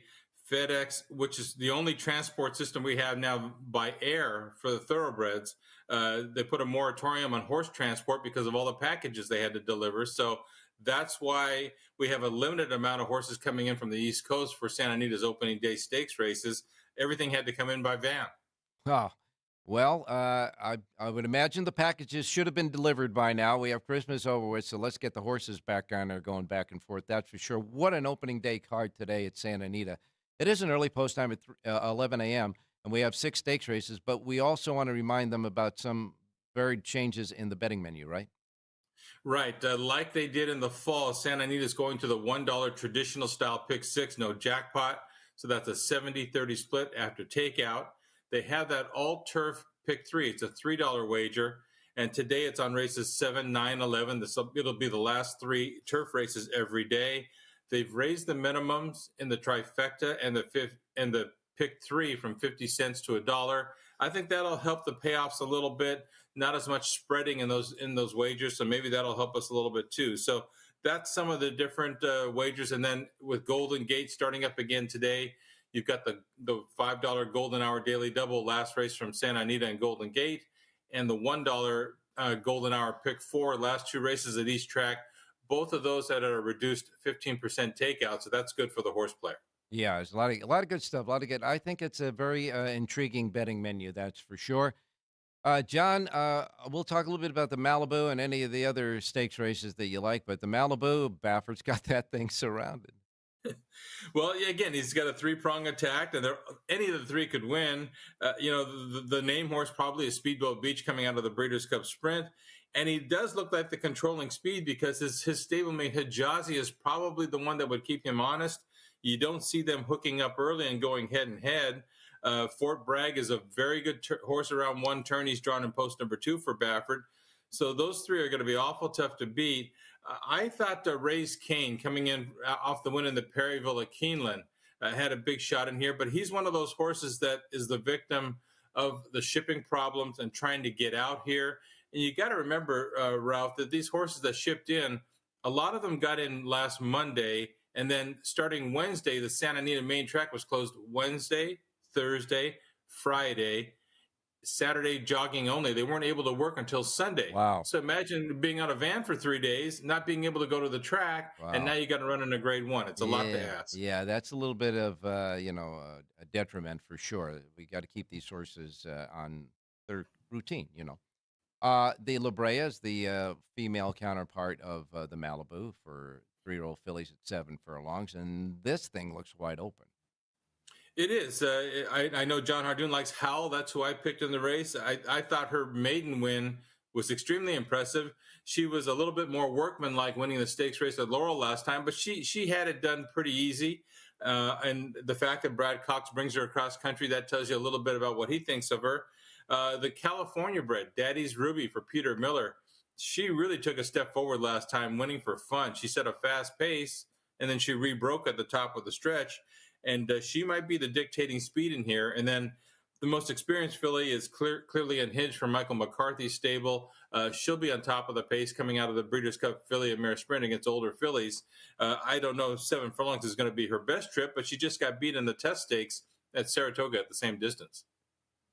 FedEx, which is the only transport system we have now by air for the thoroughbreds, they put a moratorium on horse transport because of all the packages they had to deliver. So that's why we have a limited amount of horses coming in from the East Coast for Santa Anita's opening day stakes races. Everything had to come in by van. Oh, well, I would imagine the packages should have been delivered by now. We have Christmas over with, so let's get the horses back on there going back and forth. That's for sure. What an opening day card today at Santa Anita. It is an early post time at 11 a.m., and we have 6 stakes races, but we also want to remind them about some varied changes in the betting menu, right? Right. Like they did in the fall, Santa Anita is going to the $1 traditional style pick 6, no jackpot. So that's a 70-30 split after takeout. They have that all turf pick 3. It's a $3 wager. And today it's on races 7, 9, 11. It'll be the last 3 turf races every day. They've raised the minimums in the trifecta and the pick 3 from 50 cents to $1. I think that'll help the payoffs a little bit. Not as much spreading in those wagers, so maybe that'll help us a little bit too. So that's some of the different wagers. And then with Golden Gate starting up again today, you've got the $5 Golden Hour Daily Double last race from Santa Anita and Golden Gate, and the $1 Golden Hour Pick 4 last 2 races at each track. Both of those at a reduced 15% takeout, so that's good for the horse player. Yeah, there's a lot of good stuff. I think it's a very intriguing betting menu, that's for sure. John, we'll talk a little bit about the Malibu and any of the other stakes races that you like, but the Malibu, Baffert's got that thing surrounded. Well, again, he's got a 3-prong attack, and any of the 3 could win. The name horse probably is Speedboat Beach coming out of the Breeders' Cup Sprint, and he does look like the controlling speed because his stablemate Hijazi is probably the one that would keep him honest. You don't see them hooking up early and going head-and-head. Fort Bragg is a very good horse around 1 turn. He's drawn in post number 2 for Baffert. So those 3 are going to be awful tough to beat. I thought Ray's Kane coming in off the win in the Perryville at Keeneland had a big shot in here, but he's one of those horses that is the victim of the shipping problems and trying to get out here. And you got to remember, Ralph, that these horses that shipped in, a lot of them got in last Monday, and then starting Wednesday, the Santa Anita main track was closed Wednesday, Thursday, Friday, Saturday jogging only. They weren't able to work until Sunday. Wow. So imagine being on a van for 3 days, not being able to go to the track, Wow. And now you got to run in a grade 1. It's a lot to ask. Yeah, that's a little bit of, a detriment for sure. We got to keep these horses on their routine, The La Brea is the female counterpart of the Malibu for 3-year-old fillies at 7 furlongs, and this thing looks wide open. It is. I know John Hardoon likes Howl. That's who I picked in the race. I thought her maiden win was extremely impressive. She was a little bit more workmanlike winning the stakes race at Laurel last time, but she had it done pretty easy. And the fact that Brad Cox brings her across country, that tells you a little bit about what he thinks of her. The California bred, Daddy's Ruby for Peter Miller, she really took a step forward last time, winning for fun. She set a fast pace, and then she rebroke at the top of the stretch. And she might be the dictating speed in here. And then the most experienced filly is clearly unhinged from Michael McCarthy's stable. She'll be on top of the pace coming out of the Breeders' Cup Filly and Mare Sprint against older fillies. I don't know if 7 furlongs is going to be her best trip, but she just got beat in the test stakes at Saratoga at the same distance.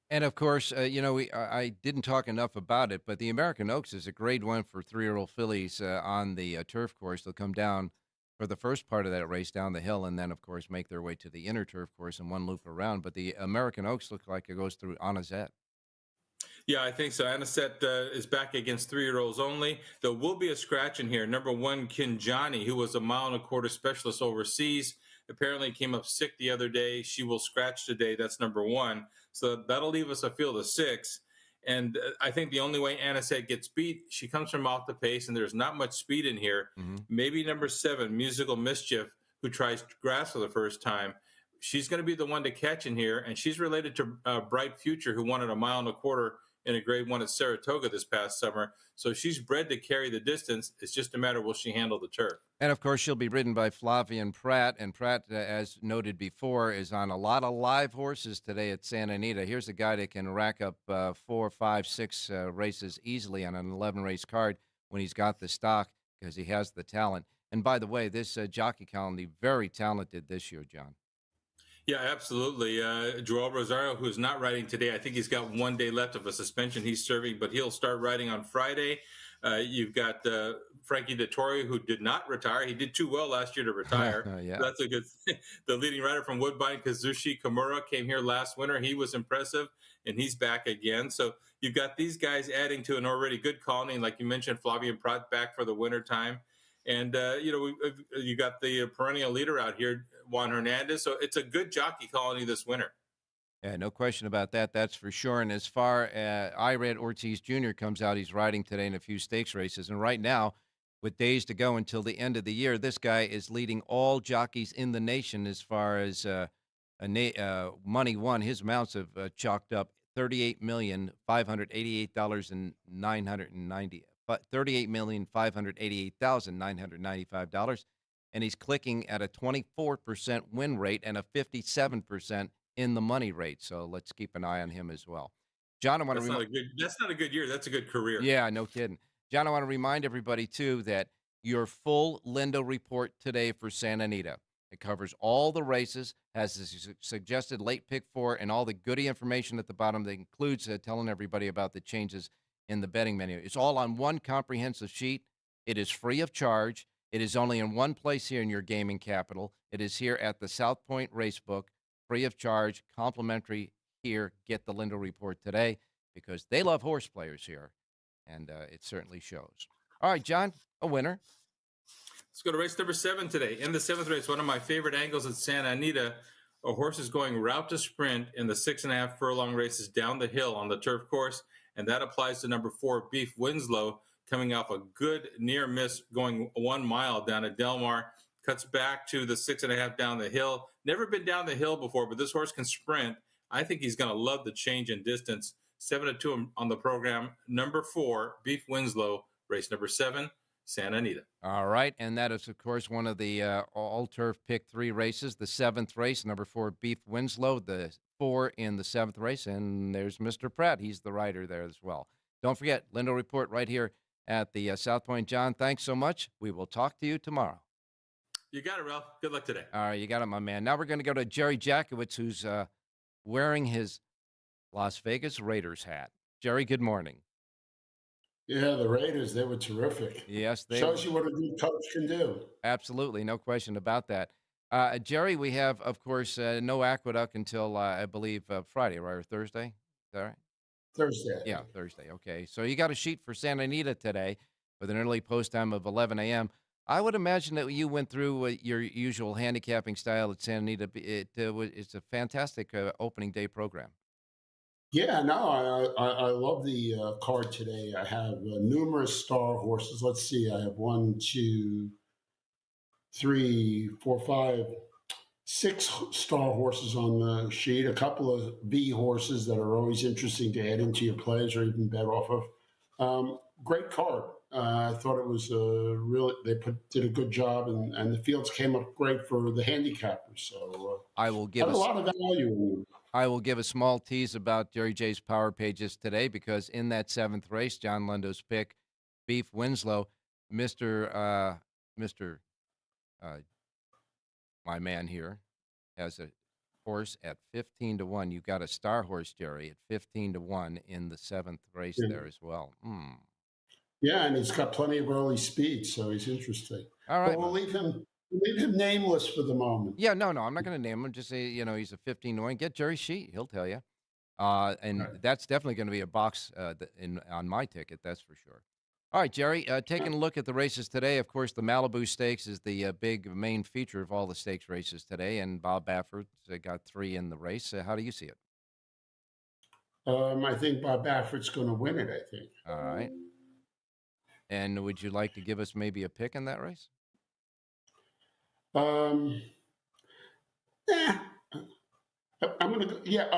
And of course, I didn't talk enough about it, but the American Oaks is a grade one for 3-year-old fillies on the turf course. They'll come down for the first part of that race down the hill, and then of course make their way to the inner turf course in one loop around. But the American Oaks look like it goes through Anazet. Yeah, I think so. Anisette is back against 3-year-olds only. There will be a scratch in here. Number one, Kinjani, who was a mile and a quarter specialist overseas, apparently came up sick the other day. She will scratch today. That's number one. So that'll leave us a field of 6. And I think the only way Anisette gets beat, she comes from off the pace, and there's not much speed in here. Mm-hmm. Maybe number 7, Musical Mischief, who tries grass for the first time. She's going to be the one to catch in here, and she's related to Bright Future, who won at a mile and a quarter in a grade 1 at Saratoga this past summer. So she's bred to carry the distance. It's just a matter, will she handle the turf? And of course, she'll be ridden by Flavian Pratt. And Pratt, as noted before, is on a lot of live horses today at Santa Anita. Here's a guy that can rack up 4, 5, 6 races easily on an 11-race card when he's got the stock, because he has the talent. And by the way, this jockey colony, very talented this year, John. Yeah, absolutely. Joel Rosario, who's not riding today, I think he's got 1 day left of a suspension he's serving, but he'll start riding on Friday. You've got Frankie Dettori, who did not retire. He did too well last year to retire. Yeah. That's a good thing. The leading rider from Woodbine, Kazushi Kimura, came here last winter. He was impressive, and he's back again. So you've got these guys adding to an already good colony. Like you mentioned, Flavian Pratt back for the winter time. And, you got the perennial leader out here, Juan Hernandez. So it's a good jockey colony this winter. Yeah, no question about that. That's for sure. And as far as Irad Ortiz Jr. comes out, he's riding today in a few stakes races. And right now, with days to go until the end of the year, this guy is leading all jockeys in the nation as far as money won. His mounts have chalked up $38,588,990. But $38,588,995, and he's clicking at a 24% win rate and a 57% in the money rate. So let's keep an eye on him as well. John, That's not a good year. That's a good career. Yeah, no kidding. John, I want to remind everybody too that your full Lindo report today for Santa Anita. It covers all the races, has a suggested late pick 4, and all the goody information at the bottom that includes telling everybody about the changes in the betting menu. It's all on one comprehensive sheet. It is free of charge. It is only in one place here in your gaming capital. It is here at the South Point Racebook, free of charge, complimentary here. Get the Lindo report today, because they love horse players here, and it certainly shows. All right, John, a winner. Let's go to race number 7 today. In the 7th race, one of my favorite angles at Santa Anita, a horse is going route to sprint in the 6.5 furlong races down the hill on the turf course, and that applies to number 4, Beef Winslow, coming off a good near miss going 1 mile down at Del Mar, cuts back to the 6.5 down the hill. Never been down the hill before, but this horse can sprint. I think he's going to love the change in distance. 7-2 on the program. Number 4, Beef Winslow, race number 7, Santa Anita. All right, and that is, of course, one of the all-turf pick 3 races. The 7th race, number 4, Beef Winslow, the 4 in the 7th race, and there's Mr. Pratt. He's the rider there as well. Don't forget, Lindo Report right here at the South Point. John, thanks so much. We will talk to you tomorrow. You got it, Ralph. Good luck today. All right, you got it, my man. Now we're going to go to Jerry Jackowitz, who's wearing his Las Vegas Raiders hat. Jerry, good morning. Yeah, the Raiders, they were terrific. Yes, they Shows you what a good coach can do. Absolutely, no question about that. Jerry, we have, of course, no Aqueduct until, I believe, Friday, right, or Thursday? Is that right? Thursday. Yeah, Thursday. Okay, so you got a sheet for Santa Anita today with an early post time of 11 a.m. I would imagine that you went through your usual handicapping style at Santa Anita. It's a fantastic opening day program. Yeah, no, I love the card today. I have numerous star horses. Let's see, I have 1, 2, 3, 4, 5, 6 star horses on the sheet. A couple of V horses that are always interesting to add into your plays or even bet off of. Great card. I thought it was did a good job, and the fields came up great for the handicappers. So I will give a lot of value in them. I will give a small tease about Jerry J's Power Pages today, because in that 7th race, John Lindo's pick, Beef Winslow, Mr. My man here has a horse at 15-1. You've got a star horse, Jerry, at 15-1 in the 7th race Yeah. there as well. Yeah, and he's got plenty of early speed, so he's interesting. All right. But we'll leave him nameless for the moment. Yeah, no, I'm not going to name him. Just say, he's a 15-1. Get Jerry Sheet. He'll tell you. And Right. that's definitely going to be a box on my ticket. That's for sure. All right, Jerry, taking a look at the races today. Of course, the Malibu Stakes is the big main feature of all the stakes races today, and Bob Baffert's got 3 in the race. How do you see it? I think Bob Baffert's going to win it, I think. All right. And would you like to give us maybe a pick in that race? Yeah, I'm going to go. Yeah,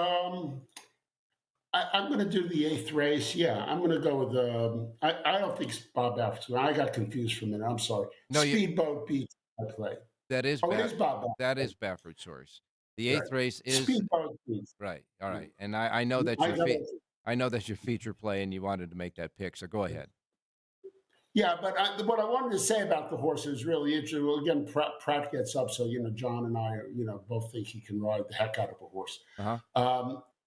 I'm going to do the 8th race. Yeah, I'm going to go with. I don't think it's Bob Baffert's. I got confused for a minute. I'm sorry. No, Speedboat Beach. I play. That is. It is Bob Baffert. That is Baffert's horse. The 8th race is Speedboat Beach. right. All right, and I know that I know that's your feature play, and you wanted to make that pick. So go ahead. Yeah, but what I wanted to say about the horse is really interesting. Well, again, Pratt gets up, so John and I, both think he can ride the heck out of a horse.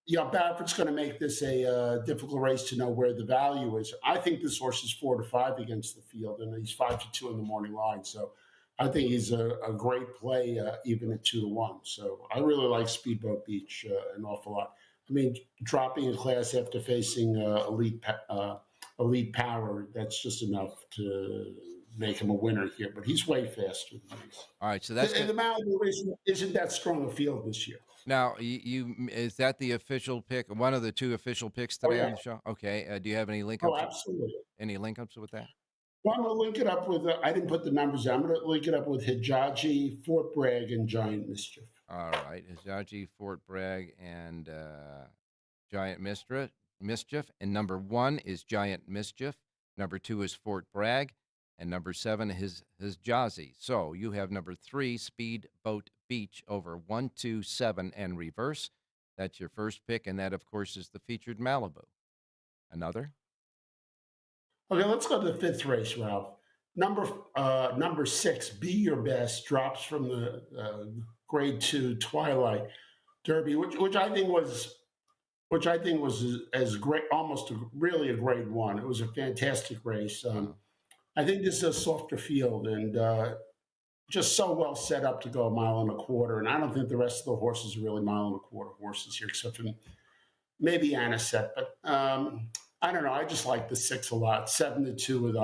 Baffert's going to make this a difficult race to know where the value is. I think this horse is 4-5 against the field, and he's 5-2 in the morning line. So I think he's a great play, even at 2-1. So I really like Speedboat Beach an awful lot. I mean, dropping a class after facing elite power, that's just enough to make him a winner here. But he's way faster than these. All right, so that's the Malibu race isn't that strong a field this year. Now, is that the official pick? One of the 2 official picks today on the show? Okay. Do you have any link ups? Oh, absolutely. Any link ups with that? Well, I'm going to link it up with. I didn't put the numbers down. I'm going to link it up with Hijaji, Fort Bragg, and Giant Mischief. All right, Hijaji, Fort Bragg, and Giant Mischief. And number 1 is Giant Mischief. Number 2 is Fort Bragg. And number 7 is Hijazi. So you have number 3, Speedboat Beach, over 1, 2, 7, and reverse. That's your first pick. And that, of course, is the featured Malibu. Another? Okay, let's go to the 5th race, Ralph. Number 6, Be Your Best, drops from the Grade 2 Twilight Derby, which I think was as great, almost really a Grade 1. It was a fantastic race. I think this is a softer field and just so well set up to go 1.25 miles. And I don't think the rest of the horses are really 1.25 mile horses here, except for maybe Anisette. But I don't know. I just like the 6 a lot. 7-2 with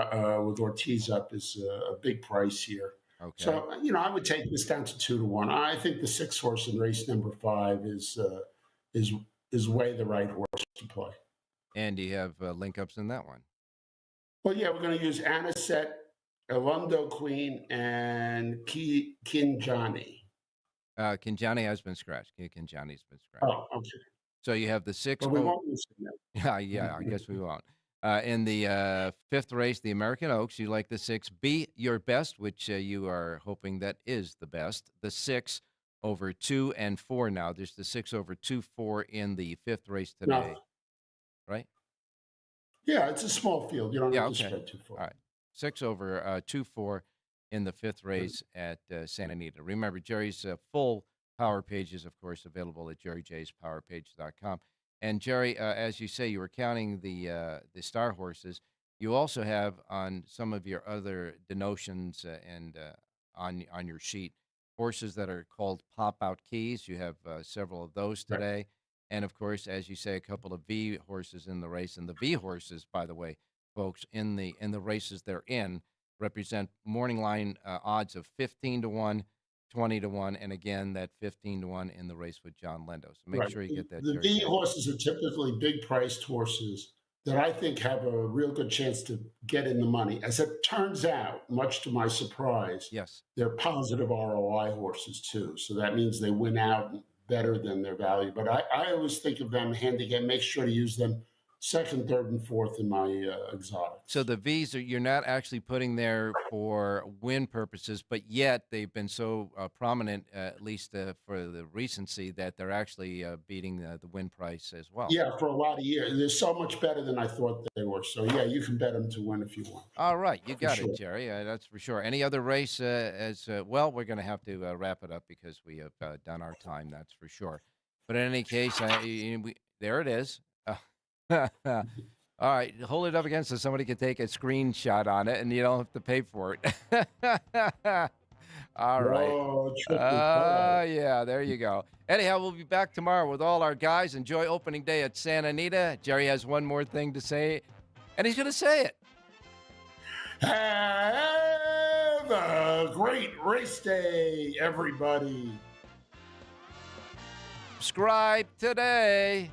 Ortiz up is a big price here. Okay. So I would take this down to 2-1. I think the 6 horse in race number 5 is way the right horse to play. And do you have link ups in that one? Well, yeah, we're going to use Anisette, Elundo Queen, and Kinjani. Kinjani has been scratched. Kinjani's been scratched. Oh, okay. So you have the 6. But we won't use that. Yeah, I guess we won't. In the 5th race, the American Oaks, you like the 6, Be Your Best, which you are hoping that is the best. The 6 over 2 and 4 now. There's the 6 over 2-4 in the 5th race today, right? Yeah, it's a small field. You don't have to spread too far. All right. 6 over 2-4 in the 5th race at Santa Anita. Remember, Jerry's full power page is, of course, available at jerryjspowerpage.com. And Jerry, as you say, you were counting the star horses. You also have on some of your other denotions and on your sheet horses that are called pop-out keys. You have several of those today. Right. And, of course, as you say, a couple of V horses in the race. And the V horses, by the way, folks, in the races they're in, represent morning line odds of 15-1, 20-1, and again, that 15-1 in the race with John Lendo. So make sure you get that. The V horses are typically big-priced horses that I think have a real good chance to get in the money. As it turns out, much to my surprise, yes, they're positive ROI horses, too. So that means they win out better than their value. But I always think of them handicap. Make sure to use them 1 to 2 to 1 in the morning line. 15-1 in the race with John Lendo. So make sure you get that. All right. 6 over 2-4 in the 5th race at Santa Anita. Remember, Jerry's full power page is available at jerryjspowerpage.com. And Jerry, as you say, you were counting the star horses. You also have on some of your other denotions and on your sheet horses that are called pop-out keys. You have several of those today. And, of course, as you say, a couple of V horses in the race. And the V horses, by the way, folks, in the race they're in, represent morning line odds of 15-1, 20-1, and again, that 15-1 in the race with John Lendo. So make sure you get that, Jerry. Yeah, second, third, and fourth in my exotics. So the V's you're not actually putting there for win purposes, but yet they've been so prominent, at least for the recency, that they're actually beating the win price as well. Yeah, for a lot of years. They're so much better than I thought they were. So, yeah, you can bet them to win if you want. All right. You got it, Jerry. That's for sure. Any other race well, we're going to have to wrap it up because we have done our time. That's for sure. But in any case, there it is. All right, hold it up against so somebody can take a screenshot on it, and you don't have to pay for it. All right. Yeah, there you go. Anyhow, we'll be back tomorrow with all our guys. Enjoy opening day at Santa Anita. Jerry has one more thing to say, and he's going to say it. Have a great race day, everybody. Subscribe today.